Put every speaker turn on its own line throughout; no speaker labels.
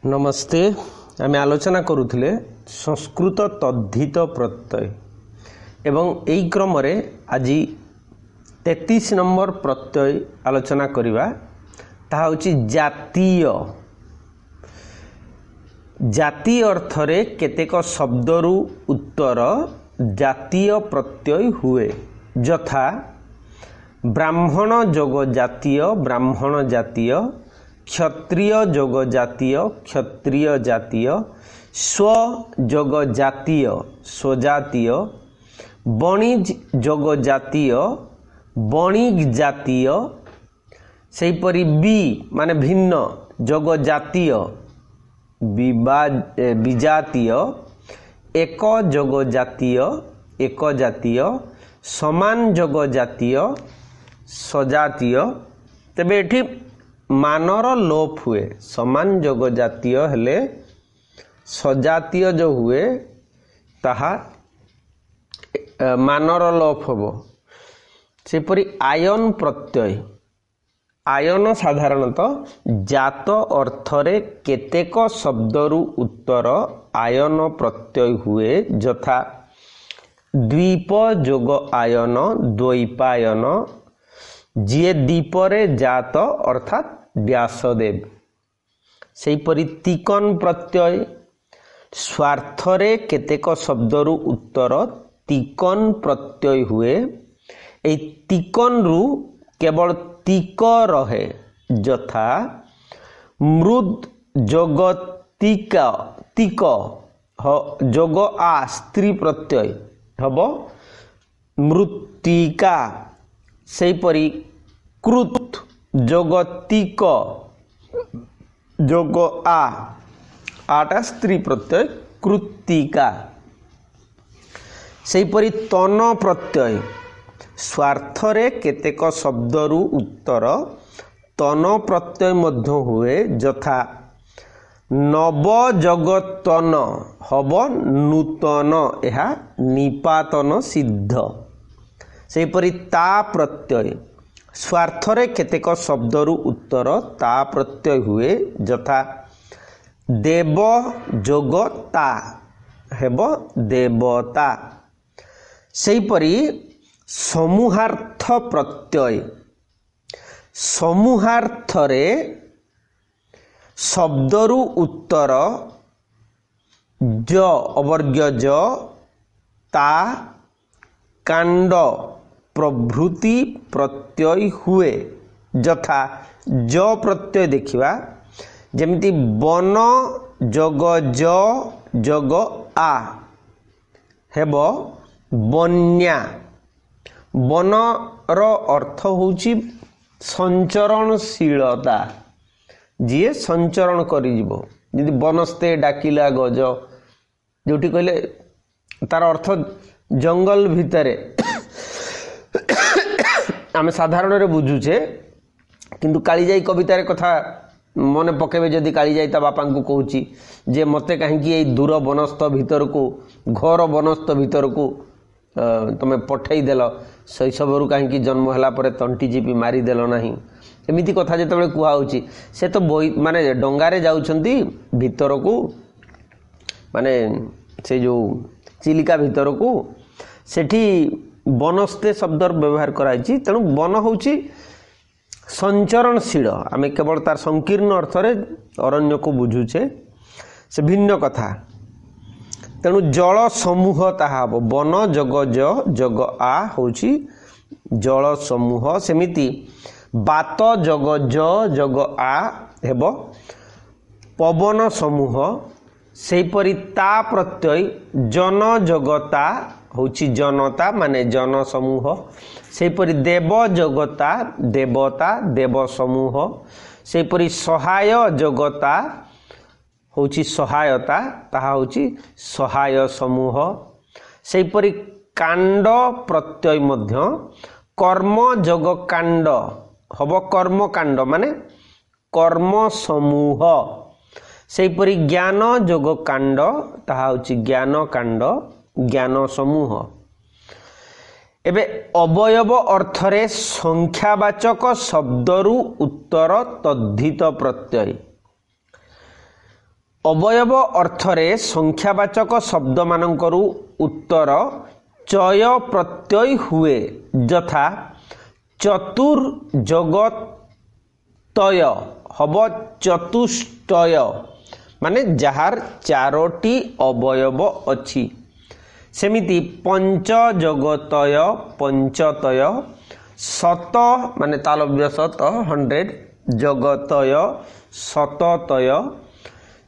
नमस्ते। आम आलोचना करुले संस्कृत तद्धित प्रत्यय एवं यही क्रम आज 33 नंबर प्रत्यय आलोचना करवा ता हूँ जातीय। जाति अर्थरे केतेक शब्दरू उत्तर जातीय प्रत्यय हुए, यथा ब्राह्मण जोग जातीय ब्राह्मण जातीय, क्षत्रिय जोग जातीय क्षत्रिय जातीय, स्व जोग जातीय स्वजातीय, बणिज जोग जातीय बणिज जातीय, सेहीपरि बी माने भिन्न जोग जातीय विजातीय, एक जोग जातीय एक जातीय, समान जोग जातीय सजातीय। तेबे एठी मानर लोप हुए, समान जोग जातीय हेले सजातीय जो हुए ताहा मानर लोप होबो। सेपरि आयन प्रत्यय, आयन साधारणतः जात अर्थरे केतेक शब्दरू उत्तर आयन प्रत्यय हुए, यथा द्वीप जोग आयन द्वैपायन, जीए दीपरे जात अर्थात व्यासदेव। सेहीपरि तिकन प्रत्यय स्वार्थरे केतेक शब्दरू उत्तर तिकन प्रत्यय हुए। ए तिकन रु केवल तिक रहे, यथा मृद जगतिक तिक जोग आ स्त्री प्रत्यय हब मृत्तिका। सेहीपरि कृत जगतिक जोग आटा स्त्री प्रत्यय कृत्तिका। सेहीपरि तन प्रत्यय स्वार्थरे केतेक शब्दरू उत्तर तन प्रत्यय मध्य हुए, यथा नव जगतन हब नूतन, यह निपातन सिद्ध। सेहीपरि ता प्रत्यय स्वार्थरे केतेक शब्दरू उत्तर ता प्रत्यय हुए, यथा देव जोगता हेब देवता। सेहीपरि समूहार्थ प्रत्यय समूहार्थरे शब्दरू उत्तर ज अवर्ग्य ज ता कांड प्रभृति प्रत्यय हुए, यथा ज प्रत्यय देखिवा जेमिति वन जोग ज जोग आ हेब बन्या। वन रो अर्थ होउची संचरणशीलता, जीए संचरण करि जिवो। यदि बनस्ते डाकिला गज जोटी कहले तार अर्थ जंगल भितरे आमे साधारण रे बुझुचे, किंतु कालीजाई कवितार कथा मने पकेबे जदि कालीजाई ता बापा को कहूची जे मते काहेकि ए दूर बनस्थ भीतर को घर बनस्थ भीतर को तमे पठेई देल, शैशवरू काहेकि जन्म होला परे तंटी जीपी मारी देल नाही। एमिति कथा जेतेबेले कुहा होची से तो माने डंगारे जाउछंती भीतर को, माने से जो चिलिका भीतर को सेठी बनस्ते शब्द व्यवहार कराई। तेणु वन होची संचरणशील, आमे केवल तार संकीर्ण अर्थरे अरण्य को बुझुचे, से भिन्न कथा। तेणु जल समूह ताहा हबो वन जग ज जग आ होची जल समूह। सेमिति बात जग ज जग आ हेब पवन समूह। सेहीपरि ता प्रत्यय जन जगता होची जनता माने जन समूह। सेहीपरि देव जगता देवता देव समूह। सेहीपरि सहाय जगता होची सहायता ताहा होची सहाय समूह। सेहीपरि कांड प्रत्यय मध्य कर्म जोग कांड हब कर्म कांड माने कर्म समूह। सेहीपरि ज्ञान जोग कांड ताहा होची ज्ञान कांड ज्ञान समूह। एबे अवयव अर्थरे संख्यावाचक शब्दरू उत्तर तद्धित प्रत्यय। अवयव अर्थरे संख्यावाचक शब्द मानकरू उत्तर चय प्रत्यय हुए यथा चतुर्जगतय हब चतुष्टय माने जहार चारोटी अवयव अछि। सेमिति पंचजगतय पंचतय शत माने तालव्य शत 100 जगतय शततय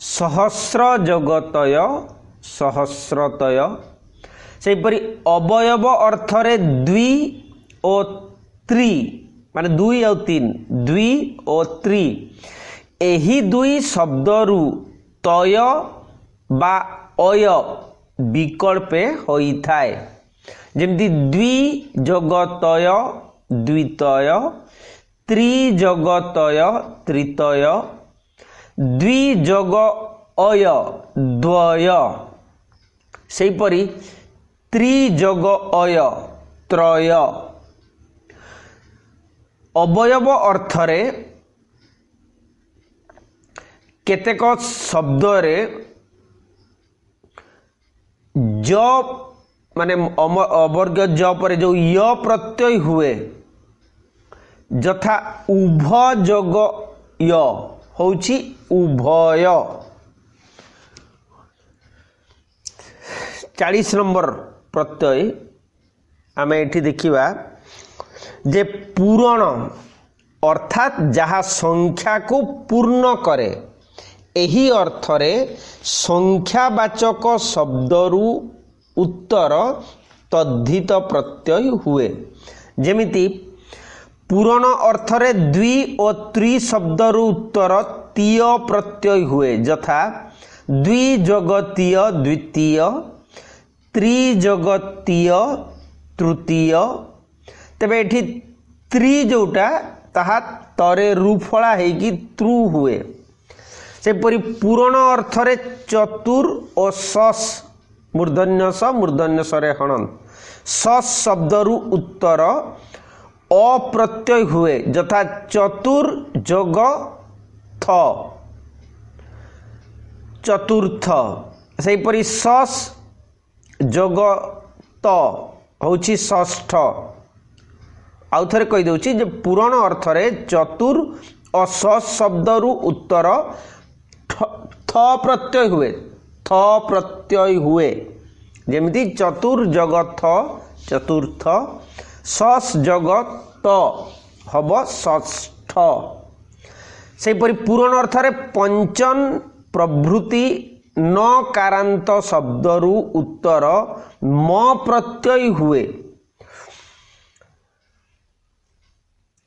सहस्र जगतय सहस्रतय। सेपरि अवयव अर्थरे द्वि और त्रि माने दुई और तीन द्वि और त्रि एही दुई शब्दरू तय बा अय विकल्पे होई थाए। जेमति द्विजगतय द्वितय त्रिजगतय त्रितय द्विजग अय द्वय। सेपरि त्रिजग अय त्रय। अवयव अर्थरे केतेक शब्दरे ज माने अवर्ग ज पर जो य प्रत्यय हुए यथा उभजग य होउछि उभय। 40 नंबर प्रत्यय आमे एठी देखिबा जे पूरण अर्थात जहा संख्या को पूर्ण करे एही अर्थरे संख्यावाचक शब्दरू उत्तर तद्धित प्रत्यय हुए। जेमिति पूरण अर्थरे द्वि और त्रि शब्दरू उत्तर तीय प्रत्यय हुए यथा द्विजगतीय द्वितीय त्रिजगतीय तृतीय। तेबे एठी त्रि जोटा ताहा तरे रूफला हेकी त्रु हुए। सेपरि पूरण अर्थरे चतुर और सस मूर्धन्य स हणन सस शब्दरू उत्तर अप्रत्यय हुए यथा चतुर्जग थ चतुर्थ। सेपरि सस जगत होछि षष्ठ। आउ थरे कहि दउछि जे पूरण अर्थरे चतुर और सस शब्दरू उत्तर थ प्रत्यय हुए थ प्रत्यय हुए। जेमिति चतुर्जगत चतुर्थ सस जगत हब षष्ठ। सेपरि पूरण अर्थरे पंचन प्रभृति न कारांत शब्दरू उत्तर म प्रत्यय हुए।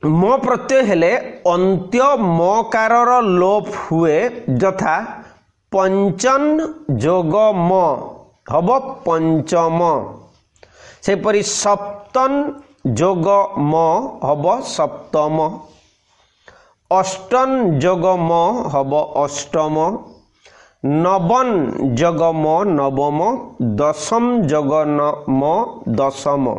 म प्रत्यय हेले अंत्य मकारर लोप हुए यथा पंचन जोग म हब पंचम। सेपरि सप्तन जोग म हब सप्तम अष्टन जोग म हब अष्टम नवन जोग म नवम दशम जोग म दशम।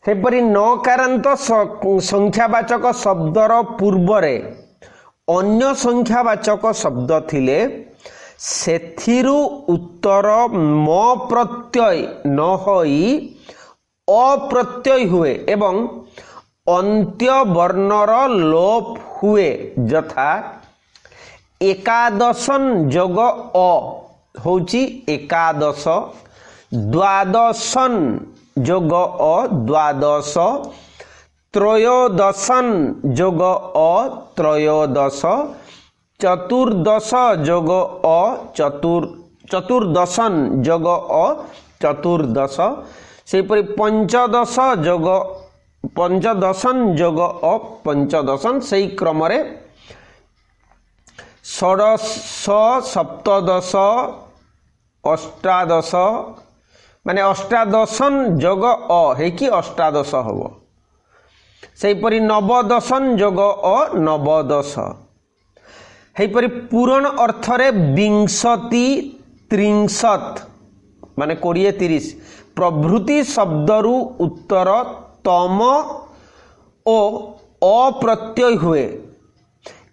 सेपरि नकारांत संख्यावाचक शब्दर पूर्वरे अन्य संख्यावाचक शब्द थिले सेथिरु उत्तर म प्रत्यय न होई अप्रत्यय हुए एवं अंत्य वर्णर लोप हुए यथा एकादशन जोग अ होची एकादश द्वादशन जोग अ द्वादश त्रयोदशन जोग अ त्रयोदश चतुर्दश जोग अ चतुर्दशन जोग अ चतुर्दश। सेपरि पंचदश जोग पंचदशन जोग अ पंचदशन। सेई क्रम रे षोडश सप्तदश अष्टादश माने अष्टादशन जोग अ हेकी अष्टादश हबो। सेपरि नवदशन जोग अ नवदश। हेपरि पूरण अर्थरे विंशति त्रिंशत माने 20-30 प्रभृति शब्दरू उत्तर तम ओ अप्रत्यय हुए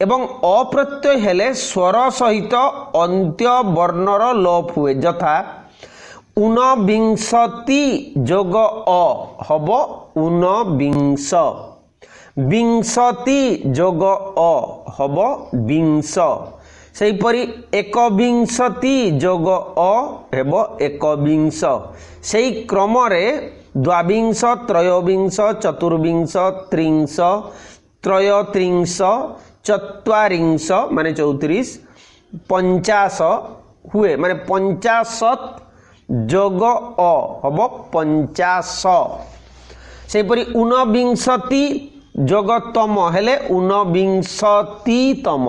एवं अप्रत्यय हेले स्वर सहित अंत्य वर्णर लोप हुए यथा ऊनविंशति जोग अ हब ऊनविंश विंशति जोग अ हब विंश सेहीपरि एकविंशति जोग अ हेब एकविंश सेही क्रम रे द्वाविंश त्रयोविंश चतुर्विंश त्रिंश त्रयोत्रिंश चत्वारिंश माने 34 50 हुए माने 50 जोग अ हब 50 सेहीपरि ऊनविंशति जोगतम हेले ऊनविंशतितम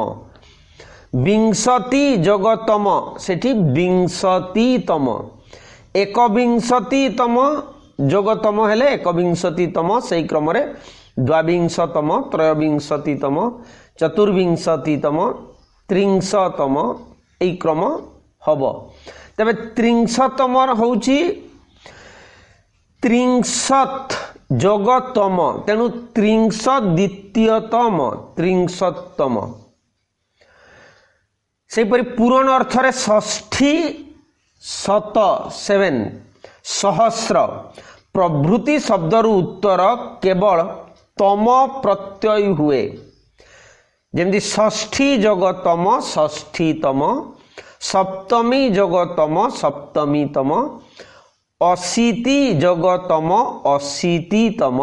विंशति जोगतम सेठी विंशतितम एकविंशतितम जोगतम हेले एकविंशतितम सेही क्रम रे द्वाविंशतम त्रयोविंशतितम चतुर्विंशतितम त्रिंशतम एई क्रम हब तबे त्रिंशतम होउची त्रिंशत जोगतम तेणु त्रिंशत द्वितीयतम त्रिंशतम सेहीपरि पूरण अर्थरे षष्ठी शत 7 सहस्र प्रभृति शब्दर उत्तर केवल तम प्रत्यय हुए जेमती षष्ठी जोगतम षष्ठीतम सप्तमी जोगतम सप्तमीतम अशीति जोगतम अशीतितम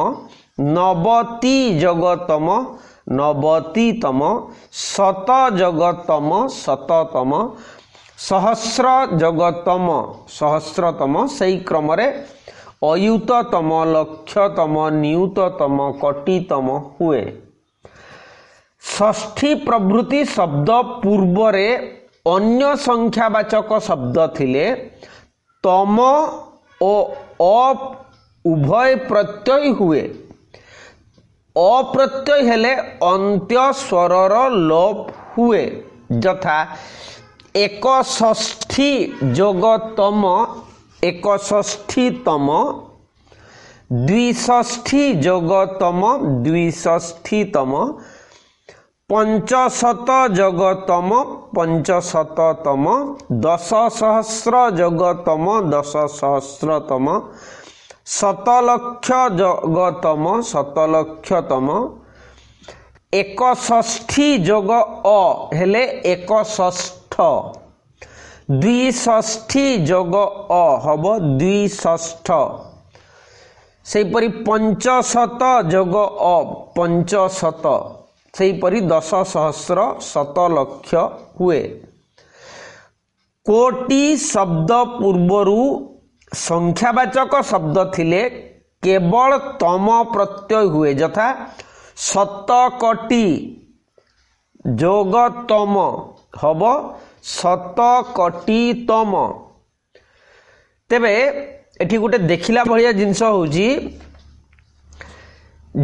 नवति जोगतम नवतितम शत जोगतम शततम सहस्र जोगतम सहस्रतम सेही क्रम रे अयुततम लक्षतम नियुततम कोटितम हुए षष्ठी प्रभृति शब्द पूर्व रे अन्य संख्यावाचक शब्द थिले तम ओ अप उभय प्रत्यय हुए अप्रत्यय हेले अंत्य स्वरर लोप हुए यथा एक षष्ठी जोगतम एक षष्ठीतम द्विषष्ठी जोगतम द्विषष्ठीतम पंचशत जोगतम पंचशततम दश सहस्र जोगतम दश सहस्रतम शतलक्ष जोगतम शतलक्षतम एक षष्ठी जोग अ हेले एक षष्ठ द्विषष्ठी जोग अ हब द्विषष्ठ सेहीपरि पंचशत जोग अ पंचशत सेहीपरि दश सहस्र शतलक्ष हुए कोटि शब्द पूर्वरु संख्यावाचक शब्द थिले केवल तम प्रत्यय हुए यथा शतकोटि जोगतम हब शतकोटितम तेबे एठी गोटे देखिला भलिया जिंस होउची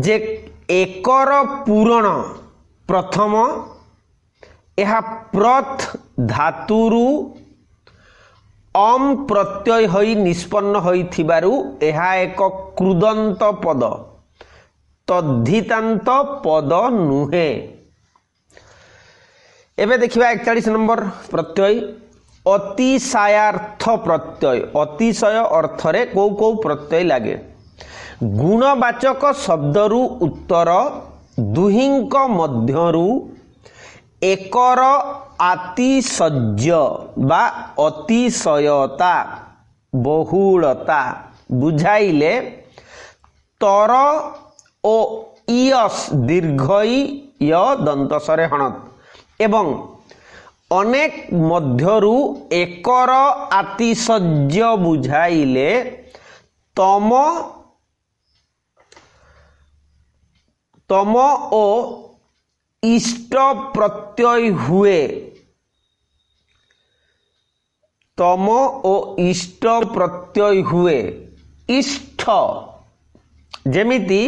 जे एकर पूरण प्रथम एहा प्रथ धातुरु अम प्रत्यय होई निष्पन्न होई थिबारु एहा एक कृदंत पद तद्धितांत पद नुहे एबे देखिबा 41 नंबर प्रत्यय अतिशयार्थ प्रत्यय अतिशय अर्थरे को प्रत्यय लागे गुणवाचक शब्दरु उत्तर दुहिंक मध्यरु एकर आतिशय्य बा अतिशयता बहुलता बुझाइले तर ओ इयस दीर्घई य दंतसरे हणत एवं अनेक मध्यरु एकर आतिशय्य बुझाइले तम ओ इष्ट प्रत्यय हुए तम ओ इष्ट प्रत्यय हुए इष्ट जेमिति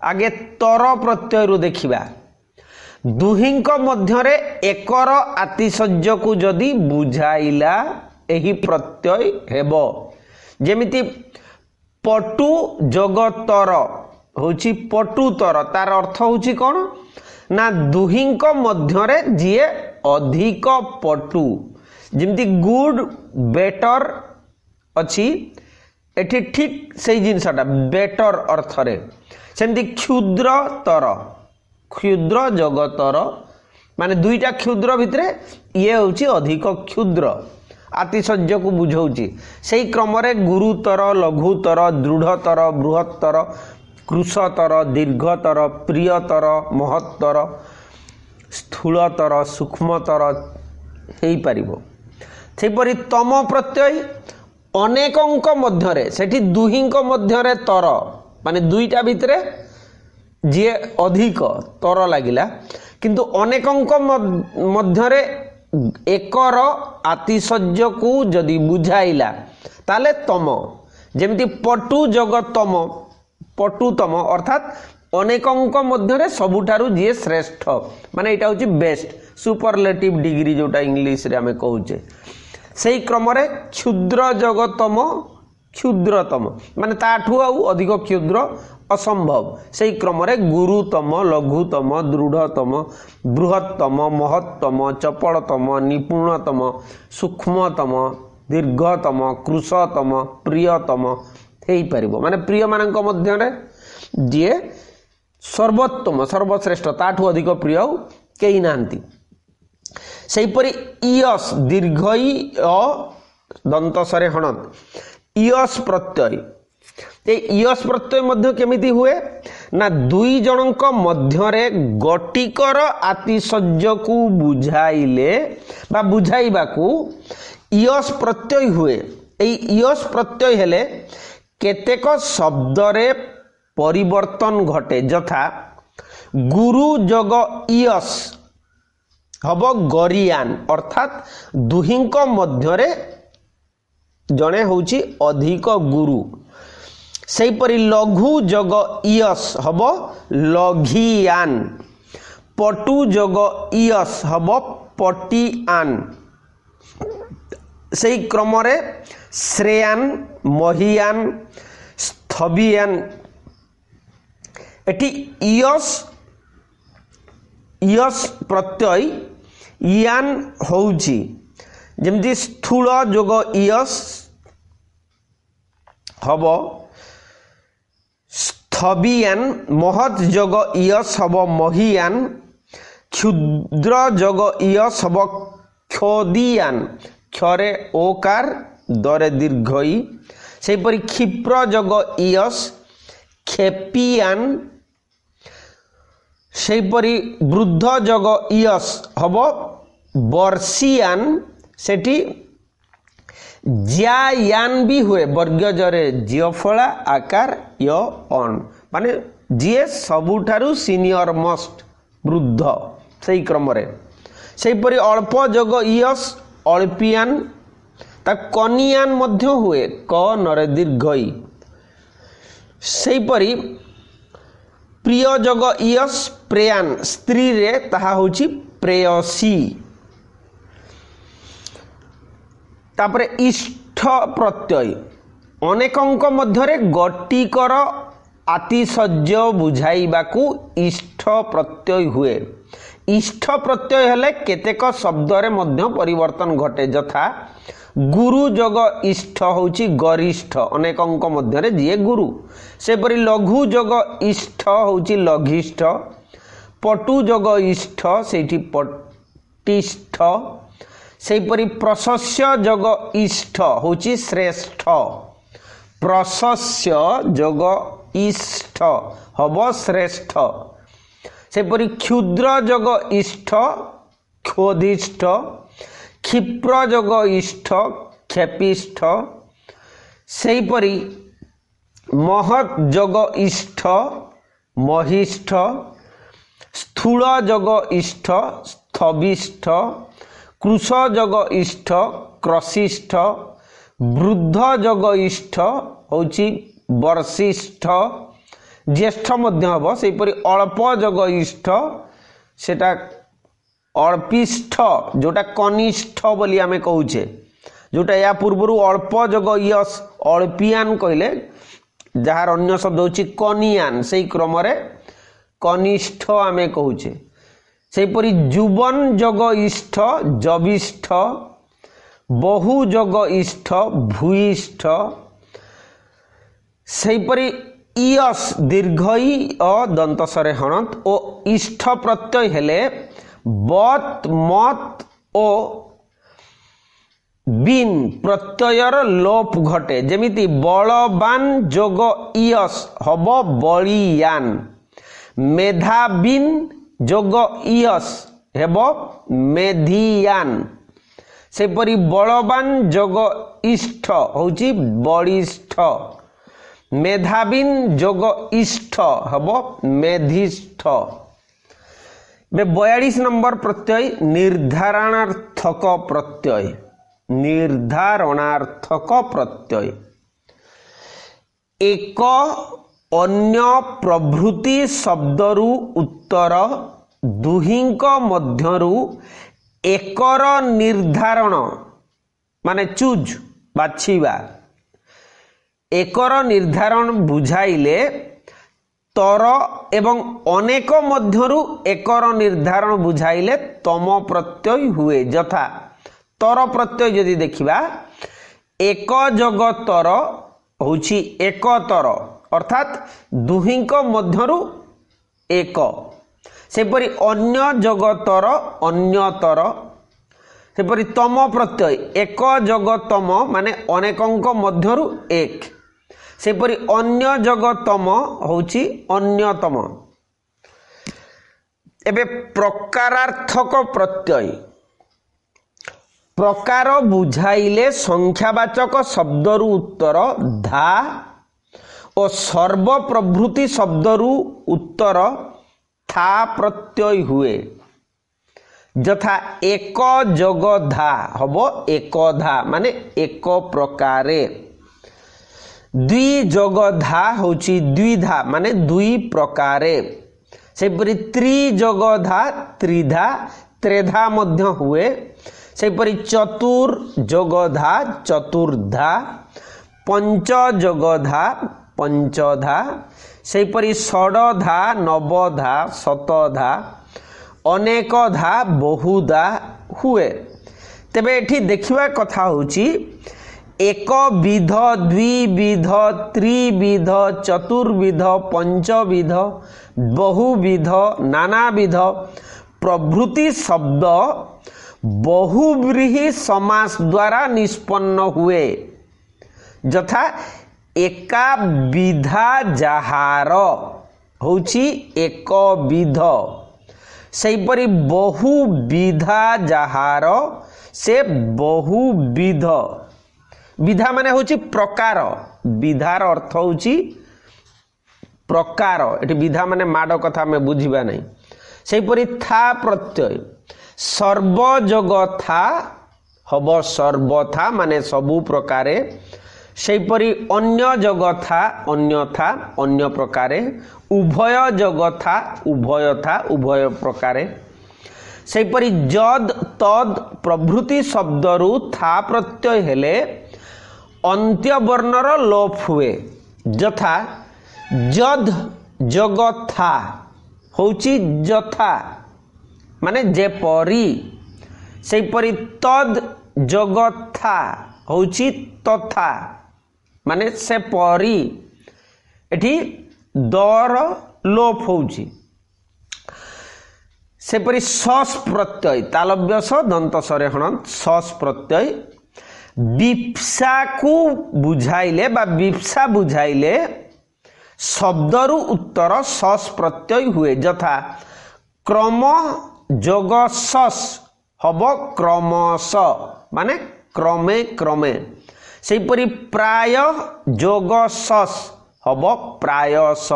आगे तर प्रत्यय रु देखिबा दुहिंक मध्यरे एकर आतिशय्य को जदि बुझाइला एही प्रत्यय हेबो जेमिति पटु जगतर होची पटुतर तार अर्थ होची कोन ना दुहींक मध्यरे जिए अधिक पटु जिमती गुड बेटर अच्छी एठी ठीक से जिनसटा बेटर अर्थरे सेमती क्षुद्र जगतर माने दुईटा क्षुद्र भितरे ये होची अधिक क्षुद्र आतिशय्य को बुझाऊची से क्रम गुरुतर लघुतर दृढ़तर बृहत्तर कृशतर दीर्घतर प्रियतर महत्तर स्थूलतर सूक्ष्मतर हो पारिबो। सेपरि तम प्रत्यय अनेकंक मध्यरे सेठी दुहींक मध्यरे तर माने दुईटा भितरे जी अधिक तर लागिला किंतु अनेकंक मध्यरे एकर आतिशय्य को जदि बुझाइला ताले तम जेमती पटु जगतम पटुतम अर्थात अनेकंक मध्यरे सबुठारु जी श्रेष्ठ माने एटा होची बेस्ट सुपरलेटिव डिग्री जोटा इंग्लिश रे आमे कहूचे सेही क्रम रे क्षुद्र जगतम क्षुद्रतम माने ताठू आउ अधिक क्षुद्र असंभव सेही क्रम रे गुरुतम लघुतम दृढ़तम बृहत्तम महत्तम चपलतम निपुणतम सूक्ष्मतम दीर्घतम कृशतम प्रियतम हेई परिबो माने प्रिय मानक मध्य रे जे सर्वोत्तम सर्वश्रेष्ठ ताठू अधिक प्रिय केही नांती। सेहीपरि इयस दीर्घई अ दंतसरे हणत इयस प्रत्यय ए इयस प्रत्यय मध्य केमिति हुए ना दुई जनक मध्यरे गटिकर आतिशय्य को बुझाइले बा बुझाइबाकू इयस प्रत्यय हुए। ए इयस प्रत्यय हेले केतेक शब्दरे परिवर्तन घटे यथा गुरु जग इयस हब गरियान अर्थात दुहींक मध्यरे जणे होची अधिक गुरु सेहीपरि लघु जग इयस हब लघियान पटु जग इयस हब पटियान सेही क्रम रे श्रेयान महियान स्थबियान एटी इयस इयस प्रत्यय यान होउची जेमती स्थूल जोग इयस हब स्थबियान महत जग इयस हब महियान क्षुद्र जग इयस हब क्षोदियान क्षरे ओकार दरे दीर्घई सेहीपरि क्षिप्र जग इयस खेपियान सेहीपरि वृद्ध जग इयस हब वर्षियान सेठी ज्यायान भी हुए वर्ग जरे जियफला आकार य अन माने जीए सबुठारु सीनियर मोस्ट वृद्ध सेही क्रम रे सेहीपरि अल्प जग इयस अल्पियान ता कनियान मध्य हुए क नरे दीर्घई सेहीपरि प्रिय जग इयस प्रेयान स्त्री रे ताहा होची प्रेयसी तापरे इष्ट प्रत्यय अनेकंक मध्यरे गटिकर आतिशय्य बुझाइबाकू इष्ट प्रत्यय हुए। इष्ट प्रत्यय हेले केतेक शब्द रे मध्य परिवर्तन घटे यथा गुरु जग इष्ट होची गरिष्ठ अनेकंक मध्यरे जिए गुरु सेपरि लघु जग इष्ट होची लघिष्ठ पटु जग इष्ट सेठी पटिष्ठ सेहीपरि प्रशस्य जग इष्ट होची श्रेष्ठ प्रशस्य जग इष्ट हब श्रेष्ठ सेहीपरि क्षुद्र जग इष्ट क्षोधिष्ठ क्षिप्र जग इष्ट खेपिष्ठ सेहीपरि महत जग इष्ट महिष्ठ स्थूल जग इष्ट स्थबिष्ठ कृश जग इष्ट क्रशिष्ठ वृद्ध जग इष्ट होची वर्षिष्ठ ज्येष्ठ मध्य हम सेहीपरि अल्प जग इष्ट सेटा अल्पिष्ठ जोटा कनिष्ठ बोली आमे कहूचे जोटा या पूर्व अल्प जग यस अल्पियान कहले जार अन्य शब्द होची कनियान सेही क्रम रे कनिष्ठ आमे कहूचे सेपरी जुबन जोग इष्ठ जविष्ठ बहु जोग इष्ठ भूयिष्ठ सेपरी इयस दीर्घई अ दंतसरे हणत ओ इष्ठ प्रत्यय हेले बत मत ओ बिन प्रत्ययर लोप घटे जेमिति बलवान जोग इयस हब बलियान मेधाबिन जोग इयस हेब मेधियान सेपरी बलवान जोग इष्ठ होची बलिष्ठ मेधाबिन जोग इष्ठ हब मेधिष्ठ। 42 नंबर प्रत्यय निर्धारणार्थक प्रत्यय निर्धारणार्थक प्रत्यय एक अन्य प्रभृति शब्दरु उत्तर दुहिंक मध्यरु एकर निर्धारण माने चूज बाछिबा एकर निर्धारण बुझाइले तर एवं अनेक मध्यरु एकर निर्धारण बुझाइले तम प्रत्यय हुए यथा तर प्रत्यय यदि देखिबा एक जोग तर होछि एक तर अर्थात दुहिंक मध्यरु एक सेपरि अन्य जोग तर अन्य तर सेपरि तम प्रत्यय एक जोग तम माने अनेकंक मध्यरु एक सेपरि अन्य जोग तम होछि अन्यतम। एबे प्रकारार्थक प्रत्यय प्रकार बुझाइले संख्यावाचक शब्दरु उत्तर धा और सर्व प्रभृति शब्दरु उत्तर था प्रत्यय हुए यथा एक जोग धा हबो एक धा माने एक प्रकारे द्वि जोग धा होची द्विधा माने दुई प्रकारे सेपरि त्रि जोग धा त्रिधा त्रेधा मध्य हुए सेपरि चतुर जोगधा चतुर्धा पंच जोगधा पंचधा सेपरि षडधा नवधा शतधा अनेकधा बहुधा हुए। तेबे एठी देखिबा कथा होची एक विध द्विविध त्रिविध चतुर्विध पंचविध बहुविध नानाविध प्रभृति शब्द बहुव्रीहि समास द्वारा निष्पन्न हुए यथा एका विधा जहार होची एक विध सेपरि बहु विधा जहार से बहुविध विधा माने होची प्रकार विधार अर्थ होची प्रकार एटी विधा माने माड कथा में बुझिबा नहीं सेपरि था प्रत्यय सर्व जोग था हब सर्वथा माने सबु प्रकारे सेपरि अन्य जोग था अन्यथा अन्य प्रकारे उभय जोग था उभय प्रकारे सेपरि जद तद प्रभृति शब्दरु था प्रत्यय हेले अंत्य वर्णर लोप हुए यथा जद जोग था होची यथा माने जेपरी सेपरि तद जोग था होची तथा माने से परी एठी दर लोप होची सेपरि सस प्रत्यय तालव्य स दंत सरे हणत सस प्रत्यय विप्सा को बुझाइले बा विप्सा बुझाइले शब्दरु उत्तर सस प्रत्यय हुए यथा क्रम जोग सस हब क्रमश माने क्रमे क्रमे सेपरि प्राय जोग सस हब प्रायश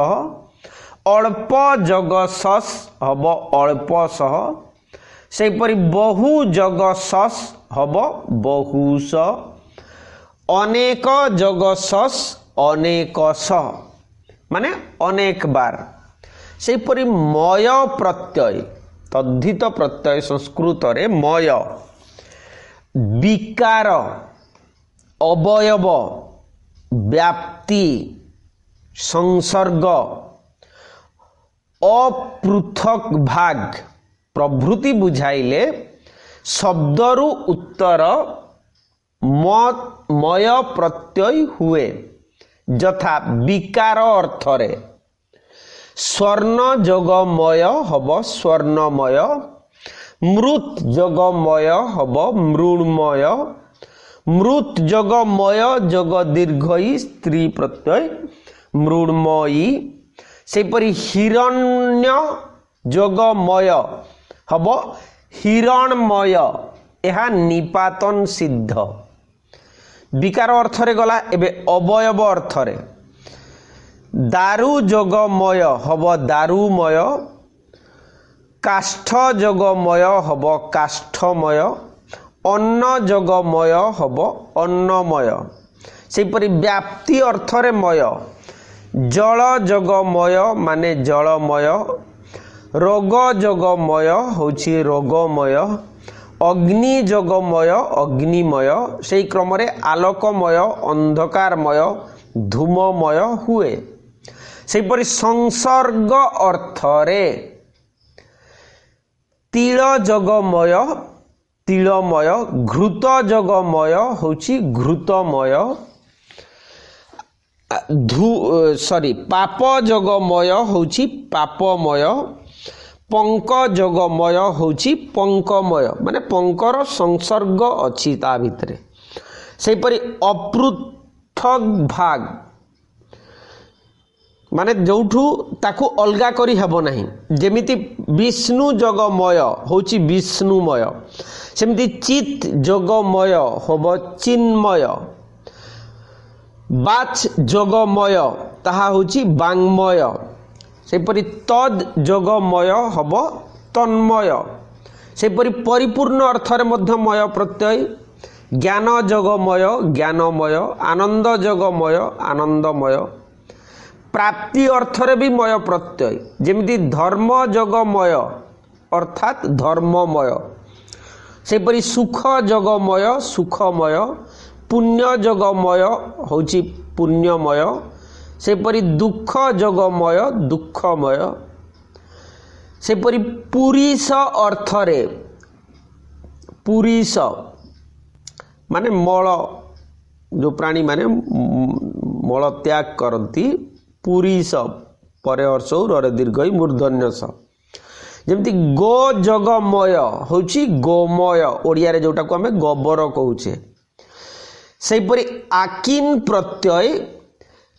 अल्प जोग सस हब अल्पशः सेपरि बहु जोग सस हब बहुश अनेक जोग सस अनेकश माने अनेक बार सेपरि मय प्रत्यय तद्धित प्रत्यय संस्कृत रे मय विकार अवयव व्याप्ति संसर्ग अपृथक भाग प्रभृति बुझाइले शब्दरु उत्तर मय प्रत्यय हुए यथा विकार अर्थरे स्वर्ण जोगमय हब स्वर्णमय मृत जोगमय हब मृण्मय मृत जोगमय जोग दीर्घई स्त्री प्रत्यय मृण्मयी सेपरि हिरण्य जोगमय हब हिरणमय यह निपातन सिद्ध विकार अर्थरे गला एबे अवयव अर्थरे दारु जोगमय हब दारुमय काष्ठ जोगमय हब काष्ठमय अन्न जोगमय हब अन्नमय सेपरि व्याप्ति अर्थरे मय जल जोगमय माने जलमय रोग जोगमय होछि रोगमय अग्नि जोगमय अग्निमय सेई क्रम रे आलोकमय अंधकारमय धूममय हुए सेपरि संसर्ग अर्थरे तिल जोगमय तिलमय घृत जोगमय होछि घृतमय पाप जोगमय होछि पापमय पंक जोगमय होछि पंकमय माने पंकर संसर्ग अछि ता भितरे सेपरि अपृथक भाग माने जोठू ताकू अलगा करी हेबो नाही जेमिति विष्णु जोगमय होछि विष्णुमय सेमिति चित जोगमय होबो चिन्मय बाच जोगमय ताहा होछि बांगमय सेपरि तद जोगमय हब तन्मय सेपरि परिपूर्ण अर्थरे मध्य मय प्रत्यय ज्ञान जोगमय ज्ञानमय आनंद जोगमय आनंदमय प्राप्ति अर्थरे भी मय प्रत्यय जेमिति धर्म जोगमय अर्थात धर्ममय सेपरि सुख जोगमय सुखमय पुण्य जोगमय होछि पुण्यमय सेपरि दुख जोगमय दुखमय सेपरि पुरीश अर्थरे पुरीश माने मल जो प्राणी माने मल त्याग करती पुरीश परे हर्षौ रे दीर्घई मूर्धन्यस जेमति गो जोगमय होछि गोमय ओडिया रे जोटा को हमें गोबर कहूचे सेपरि आकिन प्रत्यय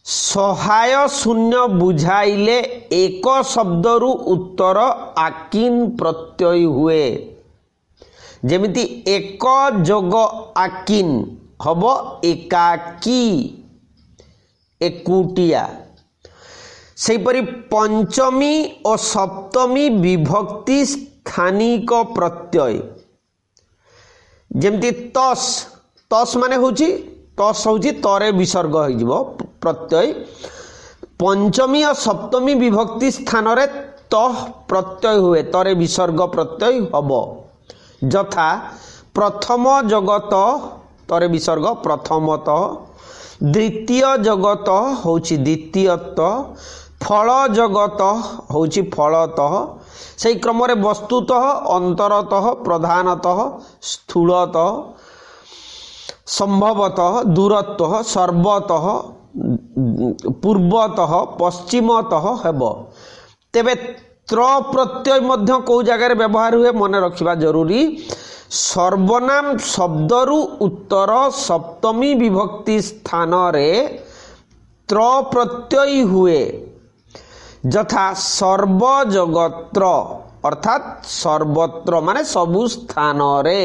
सहाय शून्य बुझाइले एक शब्दरु उत्तर आकिन प्रत्यय हुए जेमिति एक जोग आकिन हब एकाकी एकुटिया सेपरि पंचमी और सप्तमी विभक्ति स्थानिक प्रत्यय जेमिति तस तस माने होची तस होची तरे विसर्ग हो जिवो प्रत्यय पंचमी और सप्तमी विभक्ति स्थान रे तह प्रत्यय हुए तरे विसर्ग प्रत्यय हबो यथा प्रथम जगत तरे विसर्ग प्रथमत द्वितीय जगत होची द्वितीयत फल जगत होची फलतः सेई क्रम रे वस्तुतः अंतरतः प्रधानतः स्थूलतः संभवतः दूरतः सर्वतः पूर्वतः पश्चिमतः हेब तेबे त्र प्रत्यय मध्य को जगह व्यवहार हुए मन रखिबा जरूरी सर्वनाम शब्दरु उत्तर सप्तमी विभक्ति स्थान रे त्र प्रत्यय हुए यथा सर्व जगत्र अर्थात सर्वत्र माने सबु स्थान रे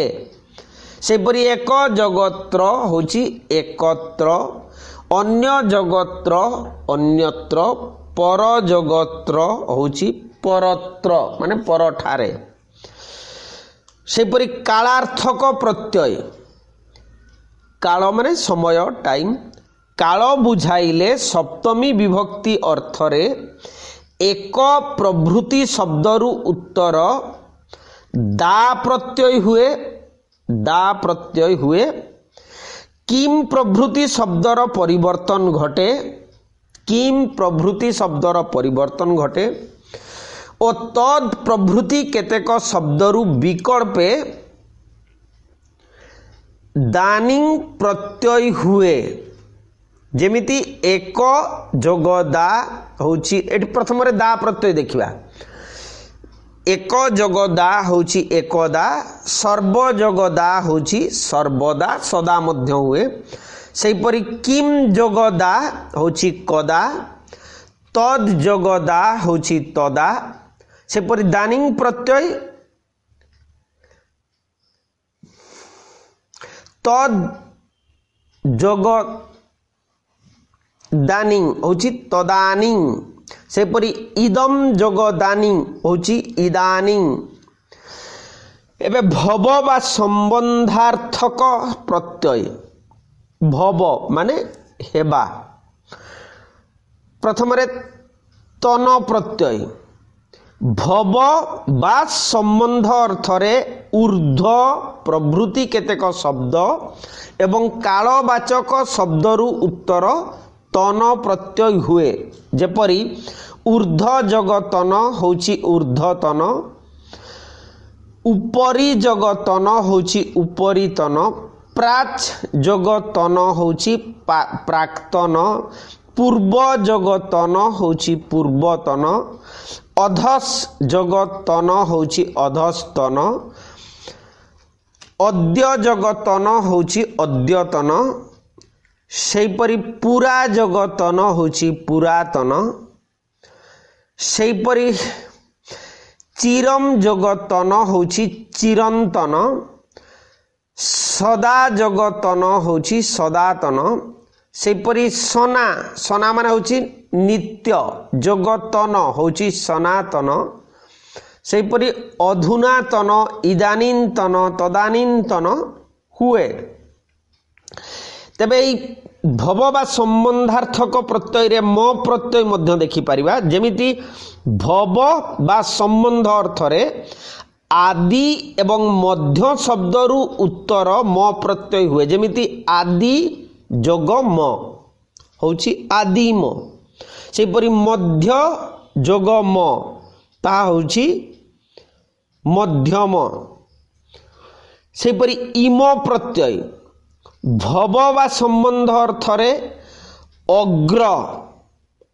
सेपरि एक जगत्र होची एकत्र अन्य जगत्र अन्यत्र पर जगत्र होची परत्र माने परठारे सेपरि कालार्थक प्रत्यय काल माने समय टाइम काल बुझाइले सप्तमी विभक्ति अर्थरे एक प्रभृति शब्दरु उत्तर दा प्रत्यय हुए किम प्रभृति शब्दर परिवर्तन घटे किम प्रभृति शब्दर परिवर्तन घटे ଓ ତଦ୍ ପ୍ରଭୃତି କେତେକ ଶବ୍ଦରୁ ବିକଳ୍ପେ ଦାନିଂ ପ୍ରତ୍ୟୟ ହୁଏ। ଯେମିତି ଏକ ଯୋଗ ଦା ହେଉଛି, ଏଠି ପ୍ରଥମରେ ଦା ପ୍ରତ୍ୟୟ ଦେଖିବା। ଏକ ଯୋଗ ଦା ହେଉଛି ଏକଦା, ସର୍ବ ଯୋଗ ଦା ହେଉଛି ସର୍ବଦା, ସଦା ମଧ୍ୟ ହୁଏ। ସେହିପରି କିମ୍ ଯୋଗ ଦା ହେଉଛି କଦା, ତଦ୍ ଯୋଗ ଦା ହେଉଛି ତଦା। ସେପରି ଦାନିଂ ପ୍ରତ୍ୟୟ ତଦ୍ ଯୋଗ ଦାନିଂ ହେଉଛି ତଦାନିଂ। ସେପରି ଇଦମ୍ ଯୋଗ ଦାନିଂ ହେଉଛି ଇଦାନିଂ। ଏବେ ଭବ ବା ସମ୍ବନ୍ଧାର୍ଥକ ପ୍ରତ୍ୟୟ, ଭବ ମାନେ ହେବା। ପ୍ରଥମରେ ତନ ପ୍ରତ୍ୟୟ, ଭବ ବା ସମ୍ବନ୍ଧ ଅର୍ଥରେ ଊର୍ଧ୍ୱ ପ୍ରଭୃତି କେତେକ ଶବ୍ଦ ଏବଂ କାଳବାଚକ ଶବ୍ଦରୁ ଉତ୍ତର ତନ ପ୍ରତ୍ୟୟ ହୁଏ। ଯେପରି ଊର୍ଧ୍ୱ ଯୋଗ ତନ ହେଉଛି ଊର୍ଧ୍ୱତନ, ଉପରି ଯୋଗ ତନ ହେଉଛି ଉପରିତନ, ପ୍ରାଚ୍ ଯୋଗ ତନ ହେଉଛି ପ୍ରାକ୍ତନ, ପୂର୍ବ ଯୋଗ ତନ ହେଉଛି ପୂର୍ବତନ, ଅଧସ୍ ଯୋଗ ତନ ହେଉଛି ଅଧସ୍ତନ, ଅଦ୍ୟ ଯୋଗ ତନ ହେଉଛି ଅଦ୍ୟତନ। ସେହିପରି ପୁରା ଯୋଗ ତନ ହେଉଛି ପୁରାତନ। ସେହିପରି ଚିରମ୍ ଯୋଗ ତନ ହେଉଛି ଚିରନ୍ତନ, ସଦା ଯୋଗ ତନ ହେଉଛି ସଦାତନ। ସେହିପରି ସନା, ସନା ମାନେ ହେଉଛି ନିତ୍ୟ, ଯୋଗତନ ହେଉଛି ସନାତନ। ସେହିପରି ଅଧୁନାତନ, ଇଦାନୀନ୍ତନ, ତଦାନୀନ୍ତନ ହୁଏ। ତେବେ ଏଇ ଭବ ବା ସମ୍ବନ୍ଧାର୍ଥକ ପ୍ରତ୍ୟୟରେ ମ ପ୍ରତ୍ୟୟ ମଧ୍ୟ ଦେଖିପାରିବା। ଯେମିତି ଭବ ବା ସମ୍ବନ୍ଧ ଅର୍ଥରେ ଆଦି ଏବଂ ମଧ୍ୟ ଶବ୍ଦରୁ ଉତ୍ତର ମ ପ୍ରତ୍ୟୟ ହୁଏ। ଯେମିତି ଆଦି ଯୋଗ ମ ହେଉଛି ଆଦିମ। ସେହିପରି ମଧ୍ୟ ଯୋଗ ମ, ତାହା ହେଉଛି ମଧ୍ୟମ। ସେହିପରି ଇମ ପ୍ରତ୍ୟୟ ଭବ ବା ସମ୍ବନ୍ଧ ଅର୍ଥରେ ଅଗ୍ର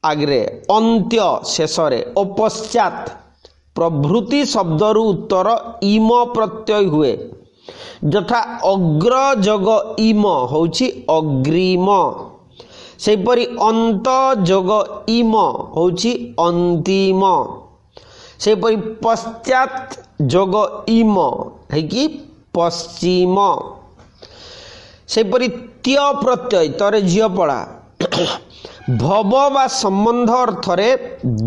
ଆଗରେ, ଅନ୍ତ୍ୟ ଶେଷରେ ଓ ପଶ୍ଚାତ୍ ପ୍ରଭୃତି ଶବ୍ଦରୁ ଉତ୍ତର ଇମ ପ୍ରତ୍ୟୟ ହୁଏ। ଯଥା ଅଗ୍ର ଯୋଗ ଇମ ହେଉଛି ଅଗ୍ରିମ। ସେହିପରି ଅନ୍ତ ଯୋଗ ଇମ ହେଉଛି ଅନ୍ତିମ। ସେହିପରି ପଶ୍ଚାତ୍ ଯୋଗ ଇମ ହେଇକି ପଶ୍ଚିମ। ସେହିପରି ତ୍ୟ ପ୍ରତ୍ୟୟ, ତରେ ଝିଅ ପଳା, ଭବ ବା ସମ୍ବନ୍ଧ ଅର୍ଥରେ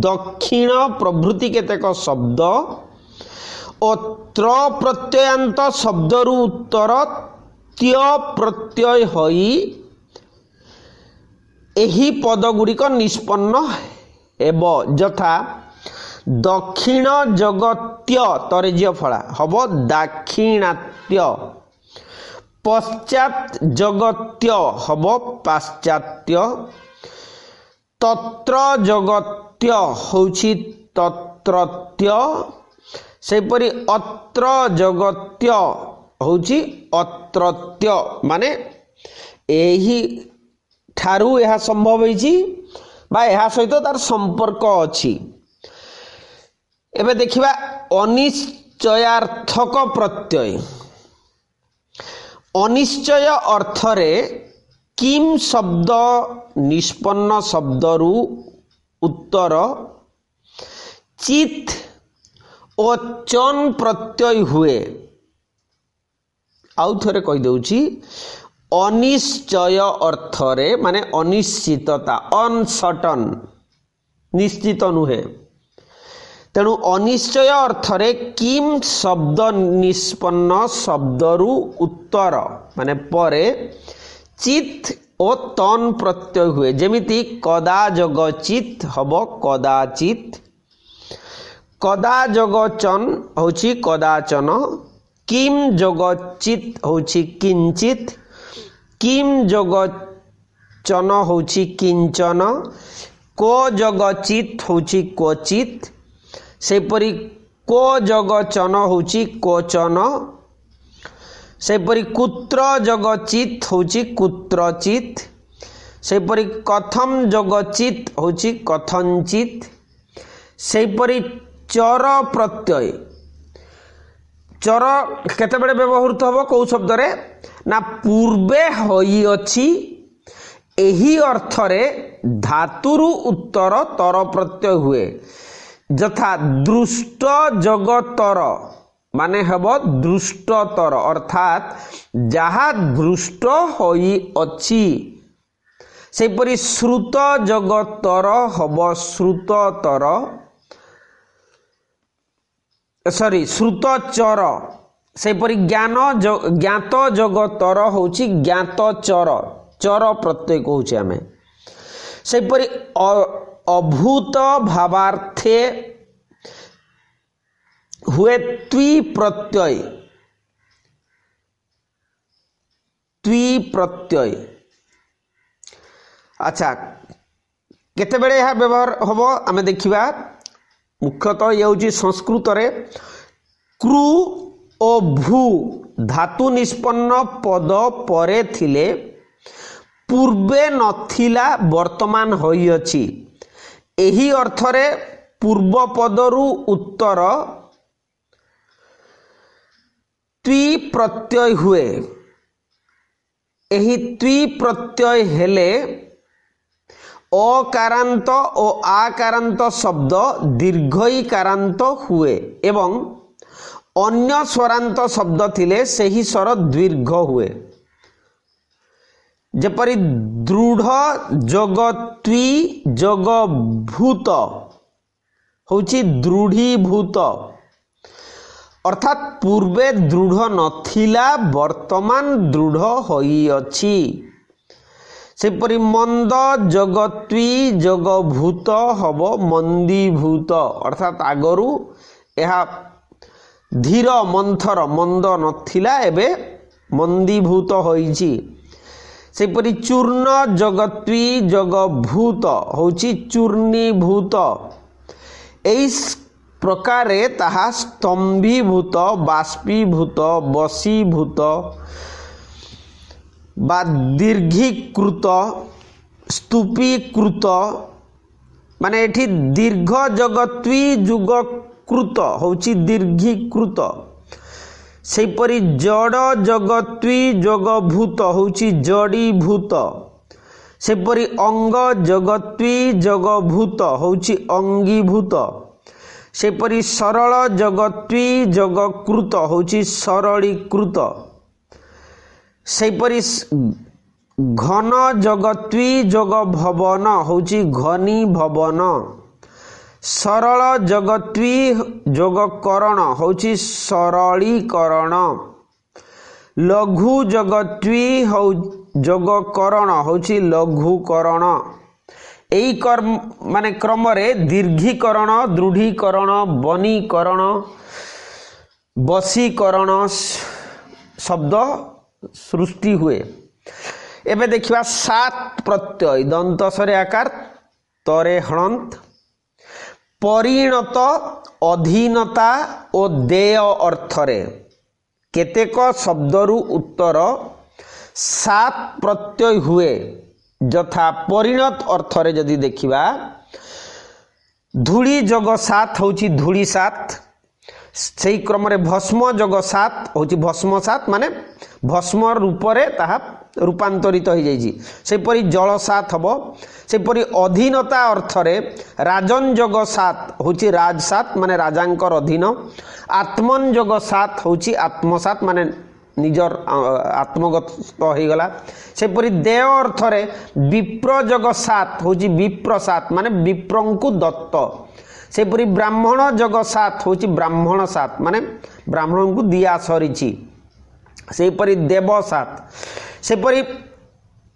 ଦକ୍ଷିଣ ପ୍ରଭୃତି କେତେକ ଶବ୍ଦ ଓ ତ୍ର ପ୍ରତ୍ୟୟାନ୍ତ ଶବ୍ଦରୁ ଉତ୍ତର ତ୍ୟ ପ୍ରତ୍ୟୟ ହୋଇ ଏହି ପଦଗୁଡ଼ିକ ନିଷ୍ପନ୍ନ ହେବ। ଯଥା ଦକ୍ଷିଣ ଜଗତ୍ୟ, ତରେ ଝିଅ ଫଳା, ହବ ଦାକ୍ଷିଣାତ୍ୟ। ପଶ୍ଚାତ୍ ଜଗତ୍ୟ ହବ ପାଶ୍ଚାତ୍ୟ। ତତ୍ର ଜଗତ୍ୟ ହେଉଛି ତତ୍ରତ୍ୟ। ସେହିପରି ଅତ୍ର ଜଗତ୍ୟ ହେଉଛି ଅତ୍ରତ୍ୟ। ମାନେ ଏହି ଠାରୁ ଏହା ସମ୍ଭବ ହୋଇଛି ବା ଏହା ସହିତ ତାର ସମ୍ପର୍କ ଅଛି। ଏବେ ଦେଖିବା ଅନିଶ୍ଚୟାର୍ଥକ ପ୍ରତ୍ୟୟ। ଅନିଶ୍ଚୟ ଅର୍ଥରେ କିମ୍ ଶବ୍ଦ ନିଷ୍ପନ୍ନ ଶବ୍ଦରୁ ଉତ୍ତର ଚିତ୍ ଓ ଚନ୍ ପ୍ରତ୍ୟୟ ହୁଏ। ଆଉ ଥରେ କହିଦେଉଛି, ଅନିଶ୍ଚୟ ଅର୍ଥରେ ମାନେ ଅନିଶ୍ଚିତତା, ଅନସର୍ଟନ, ନିଶ୍ଚିତ ନୁହେଁ। ତେଣୁ ଅନିଶ୍ଚୟ ଅର୍ଥରେ କିମ୍ ଶବ୍ଦ ନିଷ୍ପନ୍ନ ଶବ୍ଦରୁ ଉତ୍ତର ମାନେ ପରେ ଚିତ୍ ଓ ତନ୍ ପ୍ରତ୍ୟୟ ହୁଏ। ଯେମିତି କଦା ଯୋଗ ଚିତ୍ ହବ କଦାଚିତ୍, କଦା ଯୋଗ ଚନ୍ ହେଉଛି କଦାଚନ, କିମ୍ ଯୋଗ ଚିତ୍ ହେଉଛି କିଞ୍ଚିତ୍, କିମ୍ ଯୋଗ ଚନ ହେଉଛି କିଞ୍ଚନ, କୋ ଯୋଗ ଚିତ୍ ହେଉଛି କ୍ୱଚିତ୍। सेपरी को जग चन होची कोचन सेपरी कुत्र जग चित होची कुत्रचित सेपरी कथम जग चित होची कथनचित सेपरी चर प्रत्यय चर केते बड़े व्यवहृत हबो को शब्द रे ना पूर्वे होई अछि एही अर्थ रे धातुरु उत्तर तर प्रत्यय हुए यथा दृष्ट जगतर माने हबो दृष्टतर अर्थात जहा दृष्ट होई अछि सेपरी श्रुत जगतर हबो श्रुततर सॉरी श्रुतचर सेपरी ज्ञान ज्ञात जगतर होची ज्ञातचर चर प्रत्यय कहूचे आमे सेपरी अभूत भावार्थे हुए त्वी प्रत्यय अच्छा केते बेले यह व्यवहार हबो आमे देखिबा मुख्यतः ये होची संस्कृत रे कृ ओ भू धातु निष्पन्न पद परे थिले पूर्वे नथिला वर्तमान होई अछि एही अर्थ रे पूर्व पदरु उत्तर त्वी प्रत्यय हुए एही त्वी प्रत्यय हेले अकारांत और आकारांत शब्द दीर्घईकारांत हुए एवं अन्य स्वरांत शब्द थिले सेही स्वर दीर्घ हुए जेपरि दृढ़ जगत्वी जगभूत होची दृढ़ीभूत अर्थात पूर्वे दृढ़ नथिला वर्तमान दृढ़ होई अछि सेपरि मंद जगत्वी जगभूत हबो मंदीभूत अर्थात आगरू यह धीर मंथर मंद नथिला एबे मंदीभूत होईची सेपरि चूर्ण जगत्वी जगभूत होची चूर्णीभूत एई प्रकारे ताहा स्तंभीभूत बाष्पीभूत बसीभूत बा दीर्घीकृत स्तूपीकृत माने एठी दीर्घ जगत्वी जुगकृत होची दीर्घीकृत सेपरि जड़ जगत्वी जगभूत होची जड़ीभूत सेपरि अंग जगत्वी जगभूत होची अंगीभूत सेपरि सरल जगत्वी जगकृत होची सरलीकृत सेपरि घन जगत्वी जग भवन होची घनी भवन सरल जगत्वी जगकरण होची सरलीकरण लघु जगत्वी जगकरण होची लघुकरण एई कर्म माने क्रम रे दीर्घीकरण दृढ़ीकरण बनीकरण बसीकरण शब्द सृष्टि हुए एबे देखिबा सात प्रत्यय दंत सरे आकार तरे हणंत परिणत अधीनता और देय अर्थरे केतेक शब्दरु उत्तर सात प्रत्यय हुए यथा परिणत अर्थरे जदि देखिबा धूली जग सात होची धूली सात सेई क्रम रे भस्म जग सात होची भस्म सात माने भस्म रूपरे ताहा रूपांतरित हो जाइछि सेपरि जल सात हबो सेपरि अधीनता अर्थरे राजन जग सात होची राज सात माने राजांकर अधीन आत्मन जग सात होची आत्म सात माने निजर आत्मगत हो गला सेपरि देव अर्थरे विप्र जग सात होची विप्र सात माने विप्रंकु दत्त सेपरि ब्राह्मण जग सात होची ब्राह्मण सात माने ब्राह्मण को दिया सरीछि सेपरि देव सात सेपरि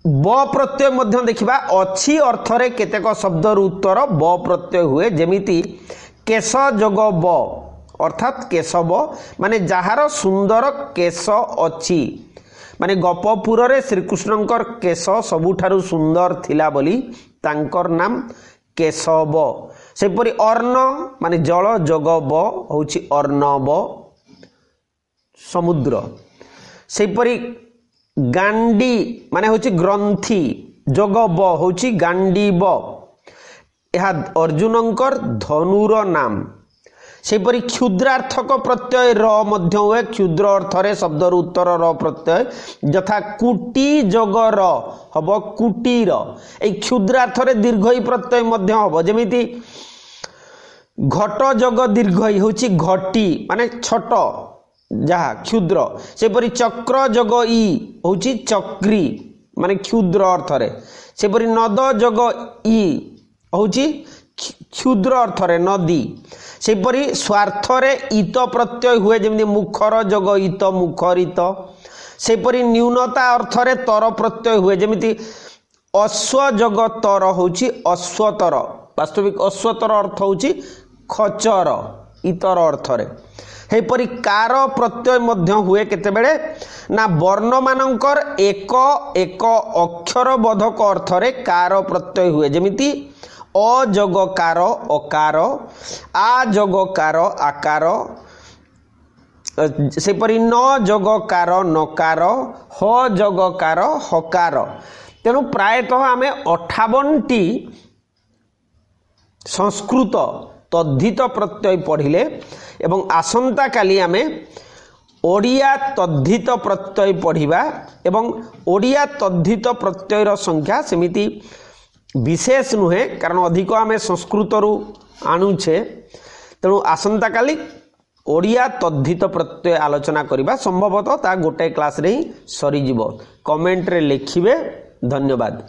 ब प्रत्यय मध्य देखिबा अछि अर्थरे केतेक शब्दर उत्तर ब प्रत्यय हुए जेमिति केश जग ब अर्थात केशव माने जहार सुंदर केश अछि माने गपपुर रे श्रीकृष्णंकर केश सबुठारु सुंदर थिला बोली तांकर नाम केशव सेपरि अर्ण माने जल जोग ब होउछि अर्णव समुद्र सेपरि गांडी माने होउछि ग्रंथि जोग ब होउछि गांडीव यह अर्जुनंकर धनुर नाम सेपरि क्षुद्रार्थक प्रत्यय र मध्य हुए क्षुद्र अर्थरे शब्दर उत्तर र प्रत्यय यथा कुटी जोग र हब कुटीर ए क्षुद्रार्थरे दीर्घई प्रत्यय मध्य हब जेमिति घट जोग दीर्घई होउछि घटी माने छोट जहा क्षुद्र सेपरि चक्र जोग ई होउछि चक्री माने क्षुद्र अर्थरे सेपरि नद जोग ई होउछि क्षुद्र अर्थरे नदी सेपरि स्वार्थरे इत प्रत्यय हुए जेमि मुखर जोग इत मुखरित सेपरि न्यूनता अर्थरे तर प्रत्यय हुए जेमिति अश्व जोग तर होउछि अश्वतर वास्तविक अश्वतर अर्थ होउछि खचर इतर अर्थरे हेपरि कार प्रत्यय मध्य हुए केतेबेले ना वर्ण मानकर एक एक अक्षर बोधक अर्थरे कार प्रत्यय हुए जेमिति अजगकार अकार आ जगकार आकार सेपरि न जगकार नकार ह जगकार हकार तेणु प्रायतः आमे 58टी संस्कृत तद्धित प्रत्यय पढ़िले एवं आसंता काली आमे ओडिया तद्धित प्रत्यय पढ़िबा एवं ओडिया तद्धित प्रत्ययर संख्या सेमिति विशेष नुहे कारण अधिक आमे संस्कृत रु आणुछे तेणु आसंता काली ओडिया तद्धित प्रत्यय आलोचना करिबा संभवतः ता गोटे क्लास रे ही सरी जिवो कमेंट रे लिखिबे धन्यवाद।